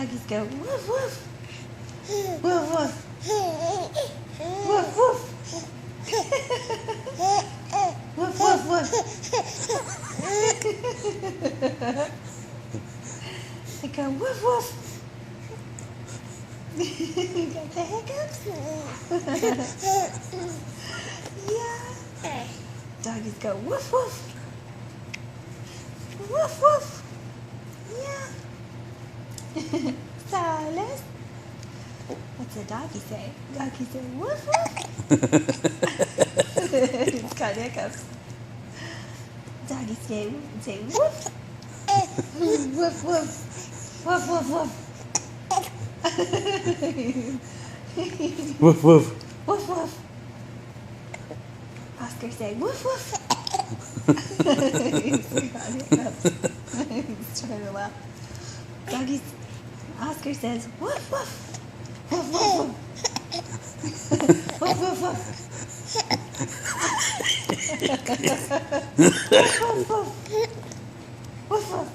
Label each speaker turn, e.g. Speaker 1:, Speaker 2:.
Speaker 1: Doggies go woof woof. Woof woof. Woof woof. Woof woof woof. They go woof woof. Got the hiccups? Yeah. Doggies go woof woof. Woof woof. Yeah. Silas. What's a doggy say? Doggy say woof woof. It's got hiccups. Doggy say woof. Woof woof. Woof woof woof.
Speaker 2: Woof woof.
Speaker 1: Woof woof. Oscar say woof woof. He's got hiccups. He's trying to laugh. Doggy's Oscar says woof woof. Woof woof woof. Woof woof woof. Woof woof. Woof woof.